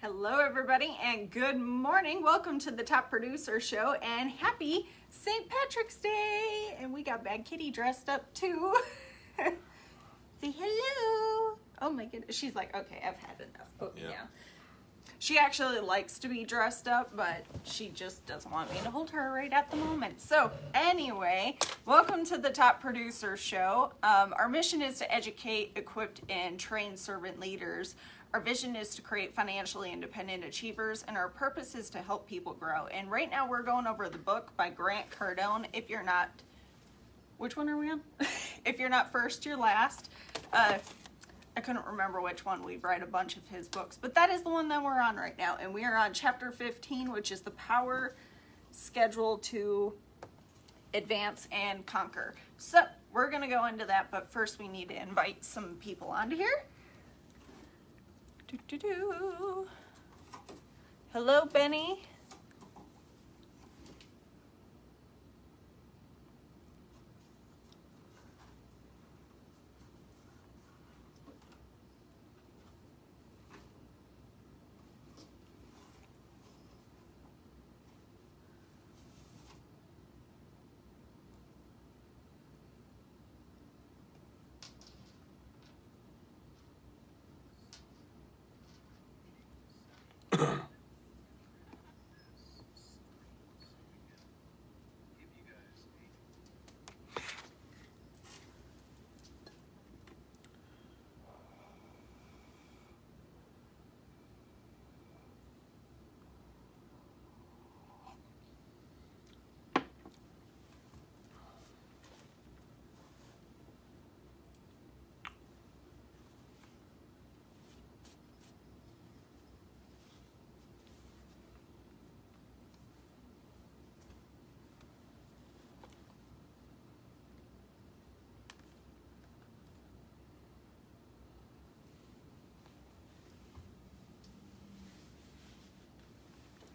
Hello everybody and good morning. Welcome to the Top Producer Show and happy St. Patrick's Day. And we got Bad Kitty dressed up too. Say hello. Oh my goodness. She's like, okay, I've had enough. Put me down. She actually likes to be dressed up, but she just doesn't want me to hold her right at the moment. So anyway, welcome to the Top Producer Show. Our mission is to educate, equip, and train servant leaders. Our vision is to create financially independent achievers, and our purpose is to help people grow. And right now we're going over the book by Grant Cardone. If you're not, which one are we on? If you're not first, you're last. I couldn't remember which one. We've read a bunch of his books, but that is the one that we're on right now. And we are on chapter 15, which is the power schedule to advance and conquer. So we're going to go into that, but first we need to invite some people onto here. Hello, Benny.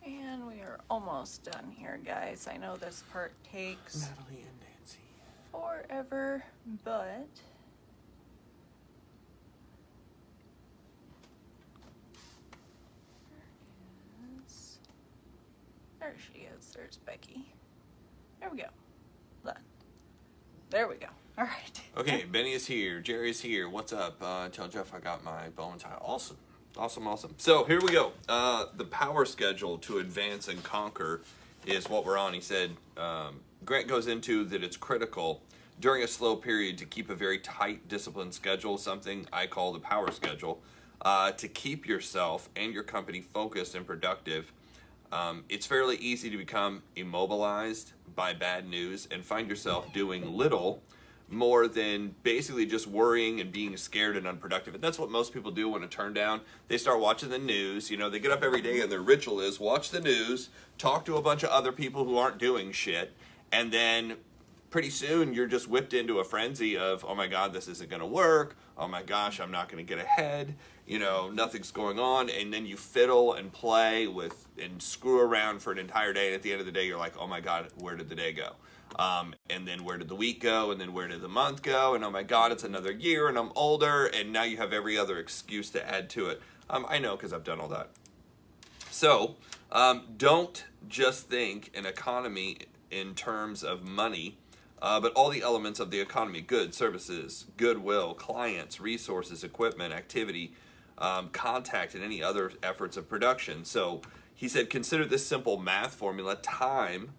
And we are almost done here, guys. I know this part takes Natalie and Nancy forever, but there she is. There's Becky. There we go. Done. There we go. All right. Okay, Benny is here. Jerry's here. What's up? Tell Jeff I got my bow and tie. Awesome. Awesome. So here we go. The power schedule to advance and conquer is what we're on. He said, Grant goes into that it's critical during a slow period to keep a very tight, disciplined schedule, something I call the power schedule, to keep yourself and your company focused and productive. It's fairly easy to become immobilized by bad news and find yourself doing little more than basically just worrying and being scared and unproductive. And that's what most people do when a turn down. They start watching the news. You know, they get up every day and their ritual is watch the news, talk to a bunch of other people who aren't doing shit, and then pretty soon you're just whipped into a frenzy of, oh my God, this isn't going to work. Oh my gosh, I'm not going to get ahead. You know, nothing's going on. And then you fiddle and play with and screw around for an entire day. And at the end of the day, you're like, oh my God, where did the day go? And then where did the week go? And then where did the month go? And oh my God, it's another year and I'm older. And now you have every other excuse to add to it. I know because I've done all that. So don't just think an economy in terms of money, but all the elements of the economy: goods, services, goodwill, clients, resources, equipment, activity, contact, and any other efforts of production. So he said, consider this simple math formula: time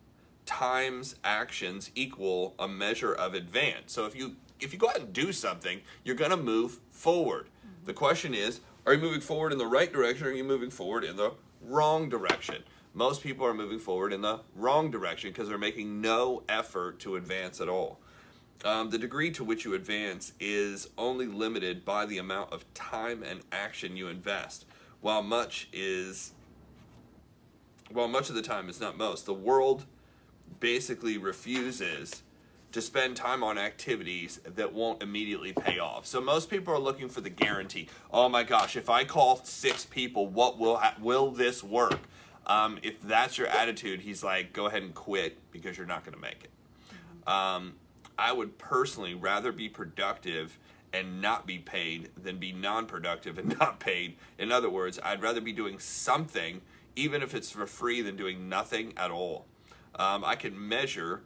times actions equal a measure of advance. So if you go out and do something, you're going to move forward. Mm-hmm. The question is, are you moving forward in the right direction, or are you moving forward in the wrong direction? Most people are moving forward in the wrong direction because they're making no effort to advance at all. The degree to which you advance is only limited by the amount of time and action you invest. While much of the time is not most, the world basically refuses to spend time on activities that won't immediately pay off. So most people are looking for the guarantee. Oh my gosh, if I call 6 people, what will this work? If that's your attitude, he's like, go ahead and quit because you're not going to make it. I would personally rather be productive and not be paid than be non-productive and not paid. In other words, I'd rather be doing something, even if it's for free, than doing nothing at all. I can assure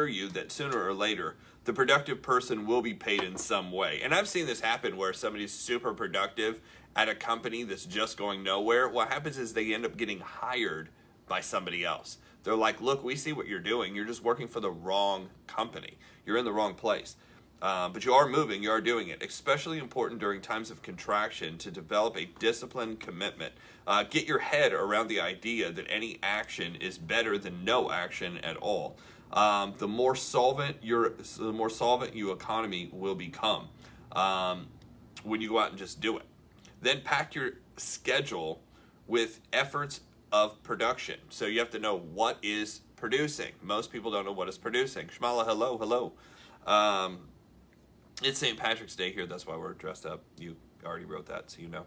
you that sooner or later, the productive person will be paid in some way. And I've seen this happen where somebody's super productive at a company that's just going nowhere. What happens is they end up getting hired by somebody else. They're like, look, we see what you're doing. You're just working for the wrong company. You're in the wrong place. But you are moving, you are doing it. Especially important during times of contraction to develop a disciplined commitment. Get your head around the idea that any action is better than no action at all. The more solvent your economy will become when you go out and just do it. Then pack your schedule with efforts of production. So you have to know what is producing. Most people don't know what is producing. Shmala, hello. It's St. Patrick's Day here. That's why we're dressed up. You already wrote that, so you know.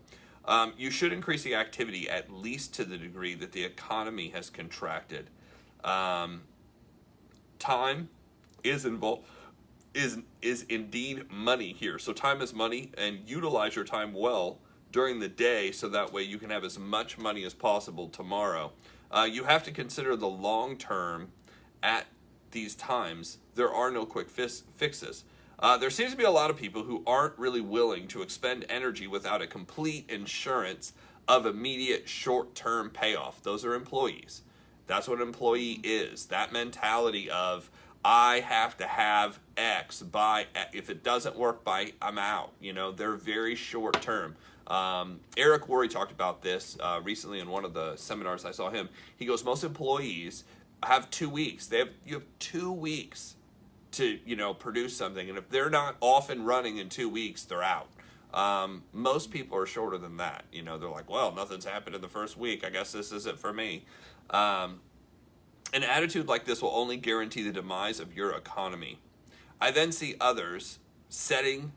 You should increase the activity at least to the degree that the economy has contracted. Time is involved. Is indeed money here. So time is money, and utilize your time well during the day so that way you can have as much money as possible tomorrow. You have to consider the long term at these times. There are no quick fixes. There seems to be a lot of people who aren't really willing to expend energy without a complete insurance of immediate short-term payoff. Those are employees. That's what an employee is. That mentality of, I have to have X by, if it doesn't work by, I'm out. They're very short term. Eric Worre talked about this recently in one of the seminars I saw him. He goes, most employees have 2 weeks. You have 2 weeks to, produce something. And if they're not off and running in 2 weeks, they're out. Most people are shorter than that. They're like, well, nothing's happened in the first week. I guess this isn't for me. An attitude like this will only guarantee the demise of your economy. I then see others setting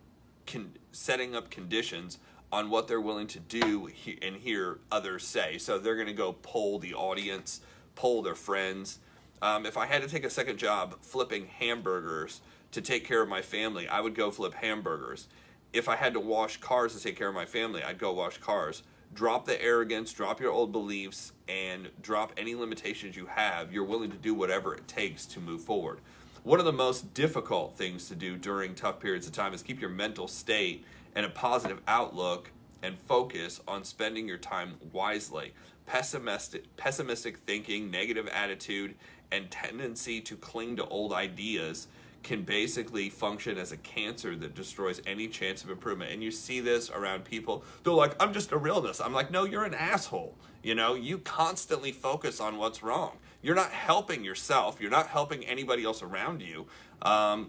up conditions on what they're willing to do and hear others say. So they're going to go poll the audience, poll their friends. If I had to take a second job flipping hamburgers to take care of my family, I would go flip hamburgers. If I had to wash cars to take care of my family, I'd go wash cars. Drop the arrogance, drop your old beliefs, and drop any limitations you have. You're willing to do whatever it takes to move forward. One of the most difficult things to do during tough periods of time is keep your mental state and a positive outlook and focus on spending your time wisely. Pessimistic thinking, negative attitude, and tendency to cling to old ideas can basically function as a cancer that destroys any chance of improvement. And you see this around people. They're like, I'm just a realness. I'm like, no, you're an asshole. You constantly focus on what's wrong. You're not helping yourself. You're not helping anybody else around you,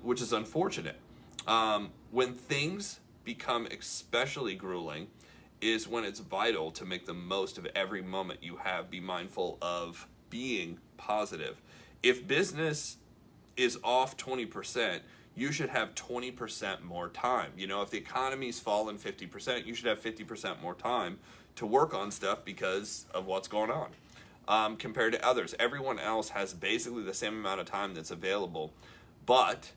which is unfortunate. When things become especially grueling is when it's vital to make the most of every moment you have. Be mindful of being positive. If business is off 20%, you should have 20% more time. If the economy's fallen 50%, you should have 50% more time to work on stuff because of what's going on. Compared to others, everyone else has basically the same amount of time that's available, but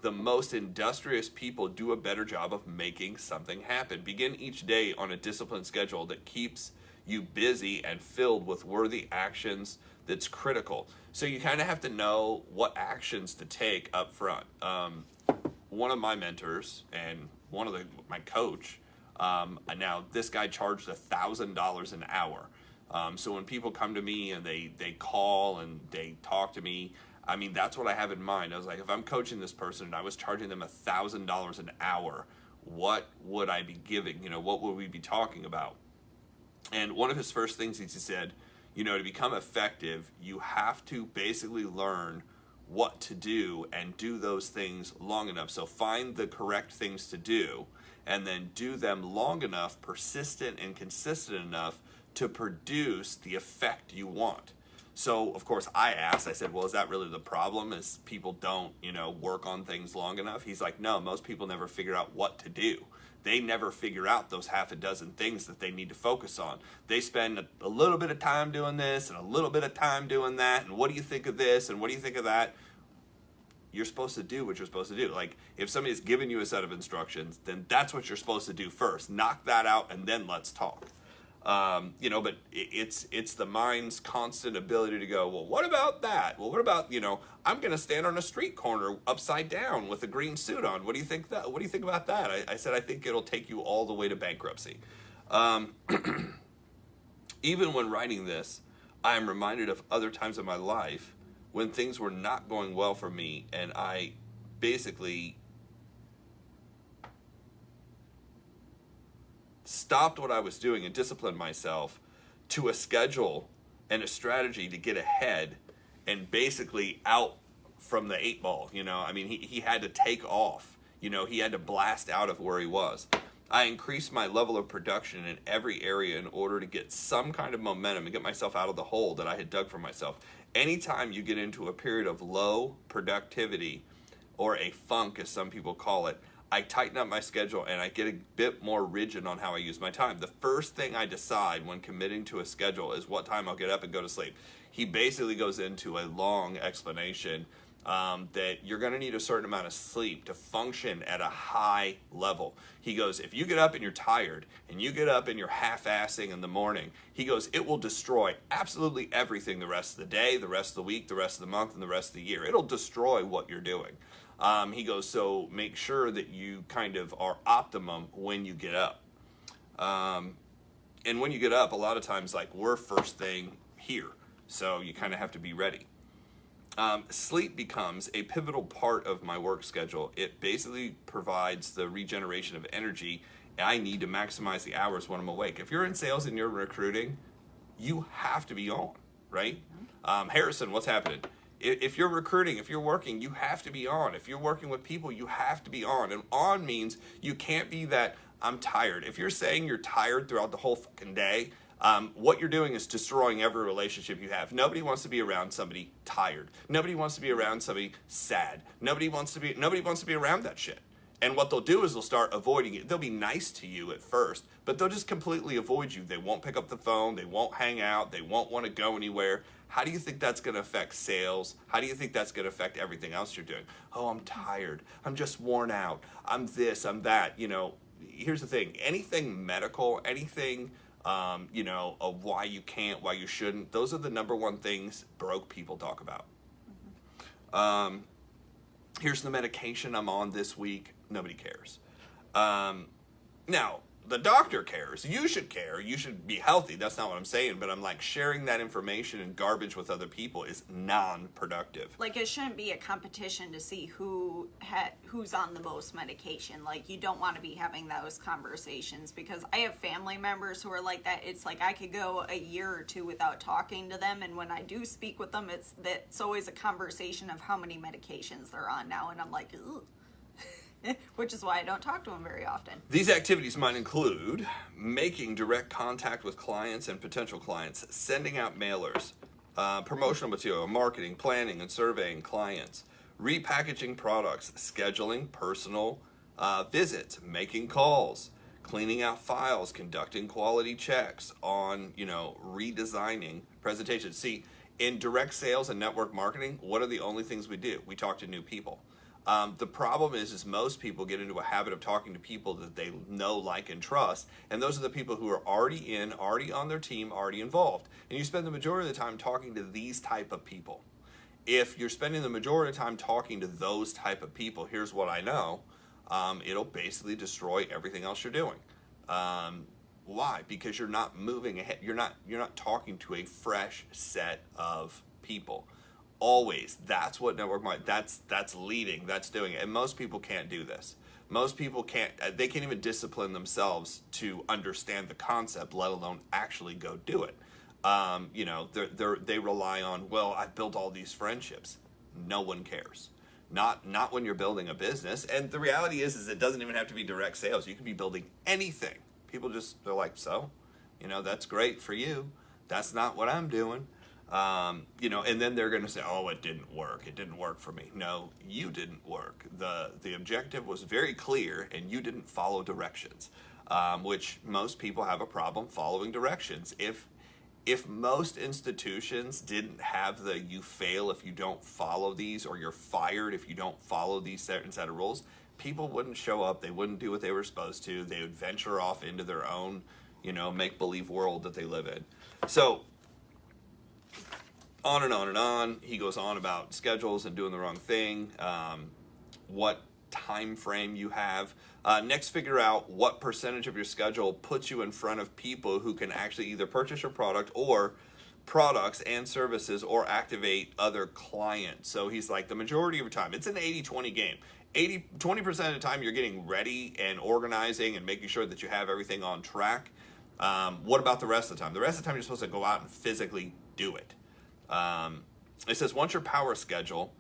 the most industrious people do a better job of making something happen. Begin each day on a disciplined schedule that keeps you busy and filled with worthy actions that's critical. So you kind of have to know what actions to take up front. One of my mentors and my coach, now this guy charged $1,000 an hour. So when people come to me and they call and they talk to me, that's what I have in mind. I was like, if I'm coaching this person and I was charging them $1,000 an hour, what would I be giving? What would we be talking about? And one of his first things he said, to become effective, you have to basically learn what to do and do those things long enough. So find the correct things to do and then do them long enough, persistent and consistent enough to produce the effect you want. So, of course, I said, well, is that really the problem? Is people don't, work on things long enough? He's like, no, most people never figure out what to do. They never figure out those half a dozen things that they need to focus on. They spend a little bit of time doing this and a little bit of time doing that. And what do you think of this? And what do you think of that? you're supposed to do what you're supposed to do. Like, if somebody's giving you a set of instructions, then that's what you're supposed to do first. Knock that out, and then let's talk. But it's the mind's constant ability to go, well, what about that? Well, what about, I'm going to stand on a street corner upside down with a green suit on. What do you think about that? I said, I think it'll take you all the way to bankruptcy. Even when writing this, I am reminded of other times in my life when things were not going well for me, and I basically stopped what I was doing and disciplined myself to a schedule and a strategy to get ahead and basically out from the 8 ball. He had to take off. He had to blast out of where he was. I increased my level of production in every area in order to get some kind of momentum and get myself out of the hole that I had dug for myself. Anytime you get into a period of low productivity, or a funk as some people call it, I tighten up my schedule and I get a bit more rigid on how I use my time. The first thing I decide when committing to a schedule is what time I'll get up and go to sleep. He basically goes into a long explanation that you're going to need a certain amount of sleep to function at a high level. He goes, if you get up and you're tired, and you get up and you're half-assing in the morning, he goes, it will destroy absolutely everything the rest of the day, the rest of the week, the rest of the month, and the rest of the year. It'll destroy what you're doing. He goes, so make sure that you kind of are optimum when you get up. And when you get up, a lot of times, like, we're first thing here. So you kind of have to be ready. Sleep becomes a pivotal part of my work schedule. It basically provides the regeneration of energy I need to maximize the hours when I'm awake. If you're in sales and you're recruiting, you have to be on, right? Harrison, what's happening? If you're recruiting, if you're working, you have to be on. If you're working with people, you have to be on. And on means you can't be that, I'm tired. If you're saying you're tired throughout the whole fucking day, what you're doing is destroying every relationship you have. Nobody wants to be around somebody tired. Nobody wants to be around somebody sad. Nobody wants to be around that shit. And what they'll do is they'll start avoiding it. They'll be nice to you at first, but they'll just completely avoid you. They won't pick up the phone. They won't hang out. They won't want to go anywhere. How do you think that's going to affect sales? How do you think that's going to affect everything else you're doing? Oh, I'm tired. I'm just worn out. I'm this, I'm that. Here's the thing. Anything medical, anything, of why you can't, why you shouldn't, those are the number one things broke people talk about. Here's the medication I'm on this week. Nobody cares. Now, the doctor cares. You should care. You should be healthy. That's not what I'm saying. But I'm like, sharing that information and garbage with other people is non-productive. Like, it shouldn't be a competition to see who's on the most medication. Like, you don't want to be having those conversations, because I have family members who are like that. It's like I could go a year or two without talking to them, and when I do speak with them, it's always a conversation of how many medications they're on now, and I'm like, ugh. Which is why I don't talk to them very often. These activities might include making direct contact with clients and potential clients, sending out mailers, promotional material, marketing, planning, and surveying clients, repackaging products, scheduling personal visits, making calls, cleaning out files, conducting quality checks on, redesigning presentations. See, in direct sales and network marketing, what are the only things we do? We talk to new people. The problem is most people get into a habit of talking to people that they know, like, and trust, and those are the people who are already on their team, already involved. And you spend the majority of the time talking to these type of people. If you're spending the majority of the time talking to those type of people, here's what I know, it'll basically destroy everything else you're doing. Why? Because you're not moving ahead. You're not talking to a fresh set of people. Always. That's what network marketing, that's leading, that's doing it. And most people can't do this. Most people can't even discipline themselves to understand the concept, let alone actually go do it. They rely on, well, I've built all these friendships. No one cares. Not when you're building a business. And the reality is it doesn't even have to be direct sales. You can be building anything. People they're like, so, that's great for you. That's not what I'm doing. And then they're going to say, oh, it didn't work. It didn't work for me. No, you didn't work. The objective was very clear, and you didn't follow directions, which most people have a problem following directions. If if most institutions didn't have the you fail if you don't follow these, or you're fired if you don't follow these certain set of rules, people wouldn't show up. They wouldn't do what they were supposed to. They would venture off into their own, make-believe world that they live in. So on and on and on. He goes on about schedules and doing the wrong thing, what time frame you have. Next, figure out what percentage of your schedule puts you in front of people who can actually either purchase your product or products and services or activate other clients. So he's like, the majority of your time, it's an 80-20 game. 20% of the time you're getting ready and organizing and making sure that you have everything on track. What about the rest of the time? The rest of the time you're supposed to go out and physically do it. It says once your power schedule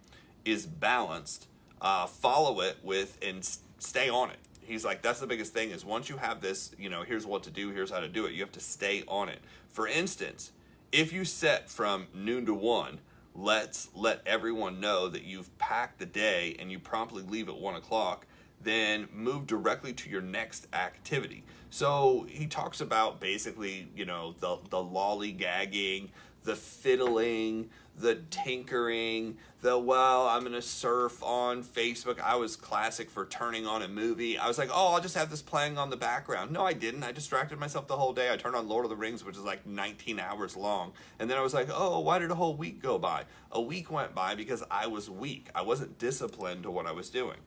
is balanced, follow it with and stay on it. He's like, that's the biggest thing is once you have this, here's what to do, here's how to do it. You have to stay on it. For instance, if you set from noon to 1, let's let everyone know that you've packed the day and you promptly leave at 1 o'clock, then move directly to your next activity. So he talks about basically, the lollygagging, the fiddling, the tinkering, I'm going to surf on Facebook. I was classic for turning on a movie. I was like, I'll just have this playing on the background. No, I didn't. I distracted myself the whole day. I turned on Lord of the Rings, which is like 19 hours long. And then I was like, why did a whole week go by? A week went by because I was weak. I wasn't disciplined to what I was doing.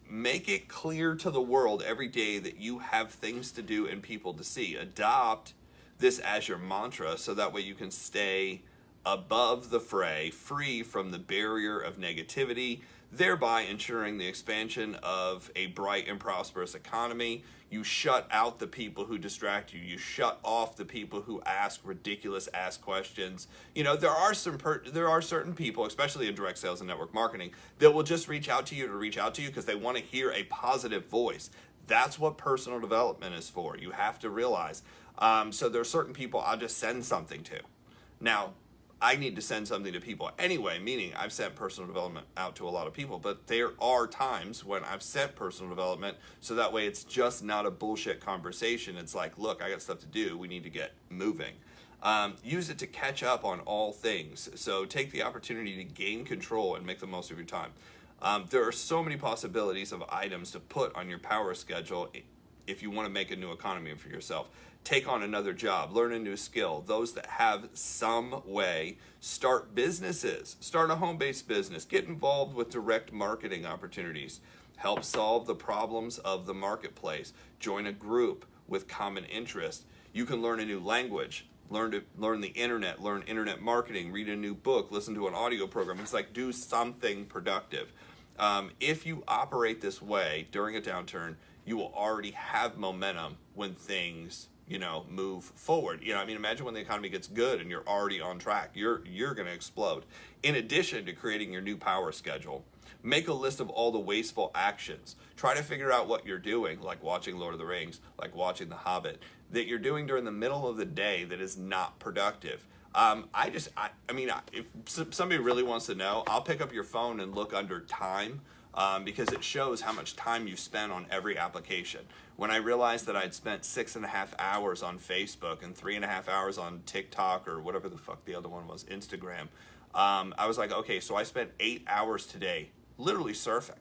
Make it clear to the world every day that you have things to do and people to see. Adopt this as your mantra so that way you can stay above the fray, free from the barrier of negativity, thereby ensuring the expansion of a bright and prosperous economy. You shut out the people who distract you. You shut off the people who ask ridiculous questions. There are certain people, especially in direct sales and network marketing, that will just reach out to you because they want to hear a positive voice. That's what personal development is for. You have to realize. So there are certain people I'll just send something to. Now, I need to send something to people anyway, meaning I've sent personal development out to a lot of people, but there are times when I've sent personal development so that way it's just not a bullshit conversation. It's like, look, I got stuff to do. We need to get moving. Use it to catch up on all things. So take the opportunity to gain control and make the most of your time. There are so many possibilities of items to put on your power schedule if you want to make a new economy for yourself. Take on another job, learn a new skill. Those that have some way, start businesses, start a home-based business, get involved with direct marketing opportunities, help solve the problems of the marketplace, join a group with common interest. You can learn a new language, learn the internet, learn internet marketing, read a new book, listen to an audio program. It's like do something productive. If you operate this way during a downturn, you will already have momentum when things move forward. Imagine when the economy gets good and you're already on track. You're going to explode. In addition to creating your new power schedule, make a list of all the wasteful actions. Try to figure out what you're doing, like watching Lord of the Rings, like watching The Hobbit, that you're doing during the middle of the day that is not productive. If somebody really wants to know, I'll pick up your phone and look under time. Because it shows how much time you spend on every application. When I realized that I'd spent 6.5 hours on Facebook and 3.5 hours on TikTok or whatever the fuck the other one was, Instagram, I was like, okay, so I spent 8 hours today literally surfing.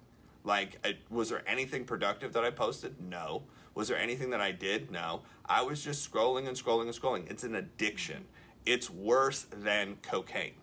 Was there anything productive that I posted? No. Was there anything that I did? No. I was just scrolling and scrolling and scrolling. It's an addiction. It's worse than cocaine.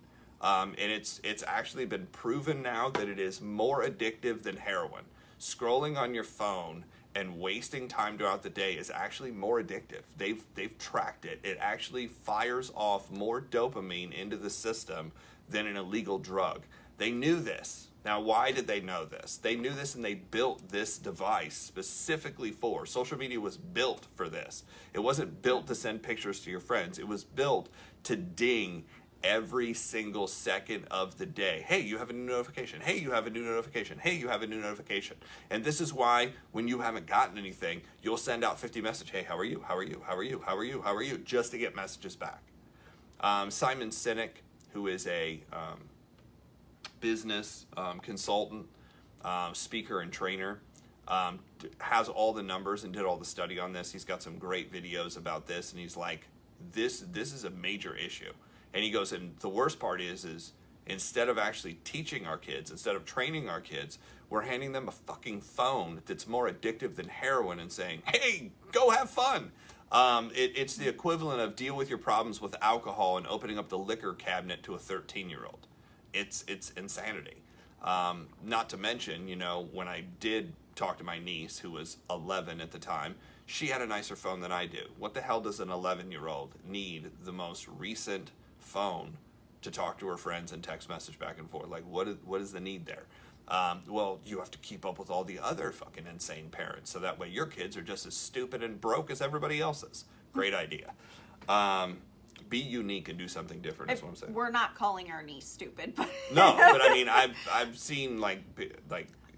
And it's actually been proven now that it is more addictive than heroin. Scrolling on your phone and wasting time throughout the day is actually more addictive. They've tracked it. It actually fires off more dopamine into the system than an illegal drug. They knew this. Now, why did they know this? They knew this and they built this device specifically for. Social media was built for this. It wasn't built to send pictures to your friends. It was built to ding every single second of the day. Hey, you have a new notification. Hey, you have a new notification. Hey, you have a new notification. And this is why when you haven't gotten anything, you'll send out 50 messages. Hey, how are you? How are you? How are you? How are you? How are you? Just to get messages back. Simon Sinek, who is a business consultant, speaker and trainer, has all the numbers and did all the study on this. He's got some great videos about this. And he's like, this is a major issue. And he goes, and the worst part is instead of actually teaching our kids, instead of training our kids, we're handing them a fucking phone that's more addictive than heroin and saying, hey, go have fun. It's the equivalent of deal with your problems with alcohol and opening up the liquor cabinet to a 13-year-old. It's insanity. Not to mention, you know, when I did talk to my niece, who was 11 at the time, she had a nicer phone than I do. What the hell does an 11-year-old need the most recent phone to talk to her friends and text message back and forth? Like, what is the need there? Well, you have to keep up with all the other fucking insane parents, so that way your kids are just as stupid and broke as everybody else's. Great idea. Be unique and do something different, is what I'm saying. We're not calling our niece stupid. But No, but I mean, I've seen like.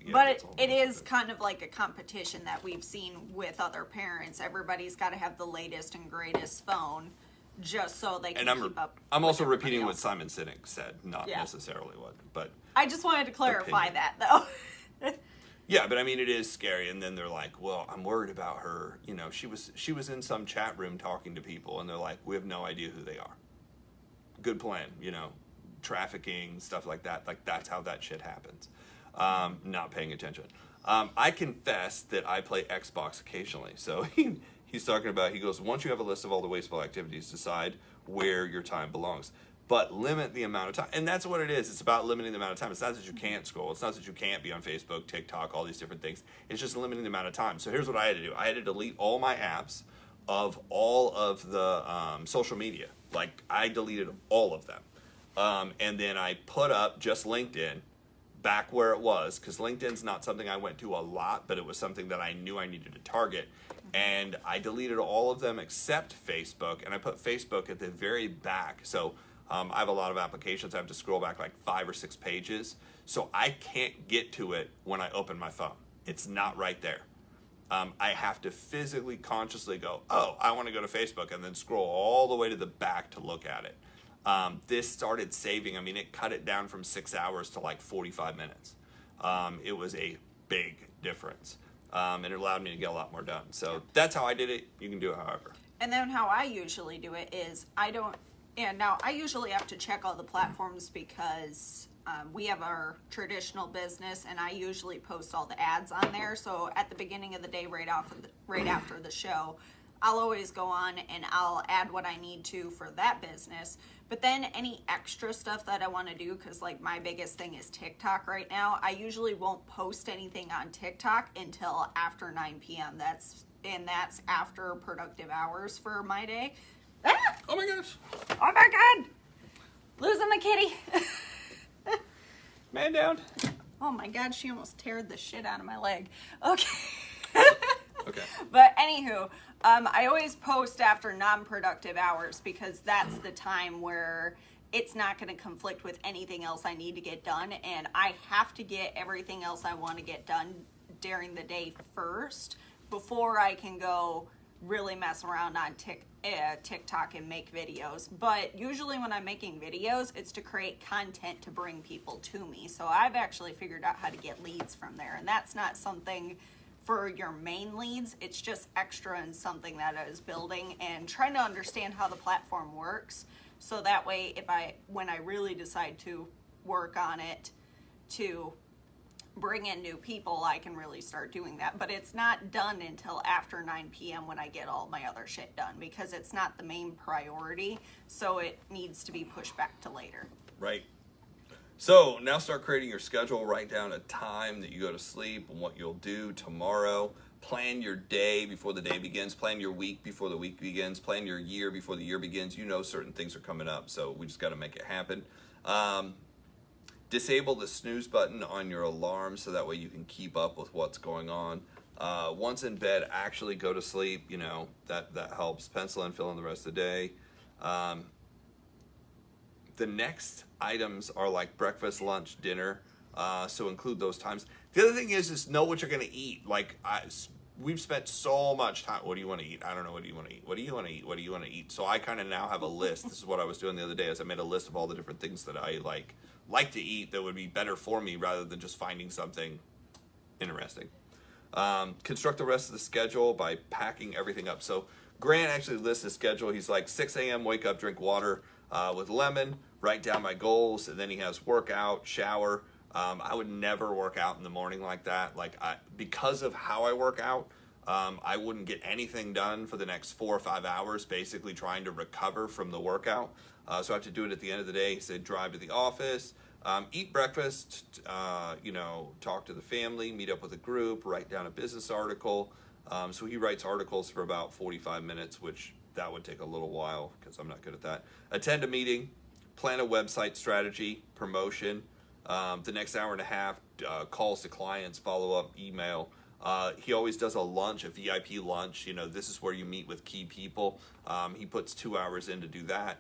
Yeah, but it is kind of like a competition that we've seen with other parents. Everybody's got to have the latest and greatest phone just so they can keep up. I'm also repeating what Simon Sinek said, not necessarily what, but I just wanted to clarify that, though. Yeah, but I mean, it is scary. And then they're like, well, I'm worried about her. You know, she was in some chat room talking to people, and they're like, we have no idea who they are. Good plan, you know, trafficking, stuff like that. Like, that's how that shit happens. Not paying attention. I confess that I play Xbox occasionally. So he's talking about, he goes, once you have a list of all the wasteful activities, decide where your time belongs. But limit the amount of time. And that's what it is. It's about limiting the amount of time. It's not that you can't scroll. It's not that you can't be on Facebook, TikTok, all these different things. It's just limiting the amount of time. So here's what I had to do. I had to delete all my apps of all of the social media. Like, I deleted all of them. And then I put up just LinkedIn back where it was, because LinkedIn's not something I went to a lot, but it was something that I knew I needed to target. And I deleted all of them except Facebook, and I put Facebook at the very back. So I have a lot of applications. I have to scroll back like 5 or 6 pages. So I can't get to it when I open my phone. It's not right there. I have to physically, consciously go, oh, I want to go to Facebook, and then scroll all the way to the back to look at it. This started saving, I mean, it cut it down from 6 hours to like 45 minutes. It was a big difference. And it allowed me to get a lot more done. So that's how I did it. You can do it however. And then how I usually do it is now I usually have to check all the platforms because we have our traditional business, and I usually post all the ads on there. So at the beginning of the day, right after the show, I'll always go on and I'll add what I need to for that business. But then any extra stuff that I want to do, because like my biggest thing is TikTok right now, I usually won't post anything on TikTok until after 9 p.m. That's after productive hours for my day. Ah! Oh my gosh. Oh my God. Losing the kitty. Man down. Oh my God, she almost teared the shit out of my leg. Okay. Okay. But anywho, I always post after non-productive hours because that's the time where it's not going to conflict with anything else I need to get done, and I have to get everything else I want to get done during the day first before I can go really mess around on TikTok and make videos. But usually when I'm making videos, it's to create content to bring people to me. So I've actually figured out how to get leads from there, and that's not something for your main leads. It's just extra and something that I was building and trying to understand how the platform works, so that way when I really decide to work on it to bring in new people, I can really start doing that. But it's not done until after 9 p.m. when I get all my other shit done, because it's not the main priority, so it needs to be pushed back to later. Right. So now start creating your schedule. Write down a time that you go to sleep and what you'll do tomorrow. Plan your day before the day begins. Plan your week before the week begins. Plan your year before the year begins. You know certain things are coming up, so we just got to make it happen. Disable the snooze button on your alarm so that way you can keep up with what's going on. Once in bed, actually go to sleep. You know, that helps. Pencil in, fill in the rest of the day. The next items are like breakfast, lunch, dinner, so include those times. The other thing is know what you're going to eat. Like, we've spent so much time. What do you want to eat? I don't know. What do you want to eat? What do you want to eat? What do you want to eat? So I kind of now have a list. This is what I was doing the other day, is I made a list of all the different things that I like to eat that would be better for me, rather than just finding something interesting. Construct the rest of the schedule by packing everything up. So Grant actually lists his schedule. He's like 6 a.m. wake up, drink water with lemon, write down my goals, and then he has workout, shower. I would never work out in the morning like that. Because of how I work out, I wouldn't get anything done for the next 4 or 5 hours, basically trying to recover from the workout. So I have to do it at the end of the day. He said drive to the office, eat breakfast, talk to the family, meet up with a group, write down a business article. So he writes articles for about 45 minutes, which that would take a little while because I'm not good at that. Attend a meeting, plan a website strategy, promotion. The next hour and a half, calls to clients, follow-up, email. He always does a lunch, a VIP lunch. This is where you meet with key people. He puts 2 hours in to do that.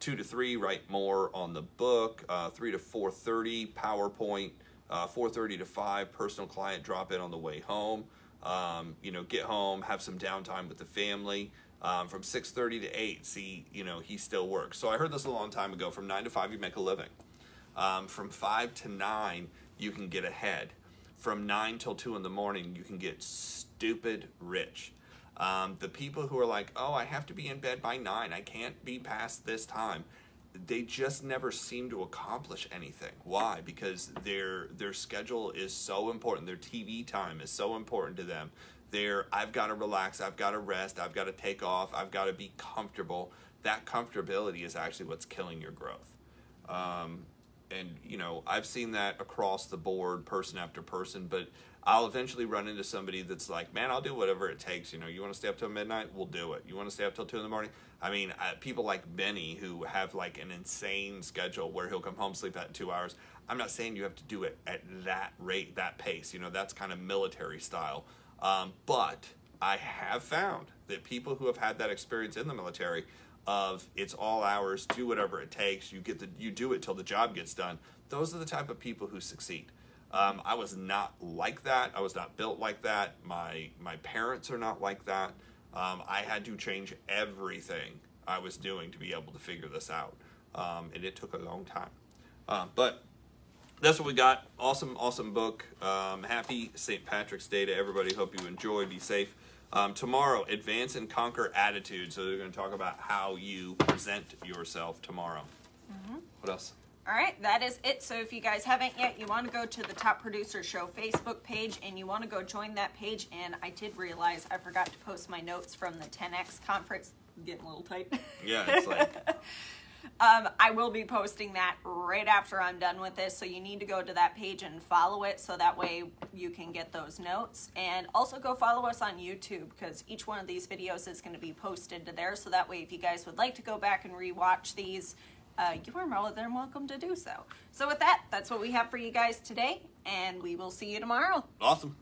2 to 3, write more on the book. 3 to 4:30, PowerPoint. 4:30 to 5, personal client drop in on the way home. Get home, have some downtime with the family. From 6:30 to 8, he still works. So I heard this a long time ago. From 9 to 5, you make a living. From 5 to 9, you can get ahead. From 9 till 2 in the morning, you can get stupid rich. The people who are like, oh, I have to be in bed by 9, I can't be past this time, they just never seem to accomplish anything. Why? Because their schedule is so important. Their TV time is so important to them. I've got to relax, I've got to rest, I've got to take off, I've got to be comfortable. That comfortability is actually what's killing your growth. I've seen that across the board, person after person, but I'll eventually run into somebody that's like, man, I'll do whatever it takes. You want to stay up till midnight? We'll do it. You want to stay up till 2 in the morning? People like Benny who have like an insane schedule where he'll come home, sleep at 2 hours. I'm not saying you have to do it at that rate, that pace. That's kind of military style. But I have found that people who have had that experience in the military of it's all hours, do whatever it takes, you do it till the job gets done. Those are the type of people who succeed. I was not like that. I was not built like that. My parents are not like that. I had to change everything I was doing to be able to figure this out. And it took a long time. But that's what we got. Awesome book. Happy St. Patrick's Day to everybody. Hope you enjoy. Be safe. Tomorrow, Advance and Conquer Attitude. So they're going to talk about how you present yourself tomorrow. Mm-hmm. What else? All right, that is it. So if you guys haven't yet, you want to go to the Top Producer Show Facebook page and you want to go join that page. And I did realize I forgot to post my notes from the 10X conference. Getting a little tight. Yeah, it's like... I will be posting that right after I'm done with this, so you need to go to that page and follow it so that way you can get those notes. And also go follow us on YouTube because each one of these videos is going to be posted to there, so that way if you guys would like to go back and rewatch these, you are more than welcome to do so. So with that, that's what we have for you guys today, and we will see you tomorrow. Awesome.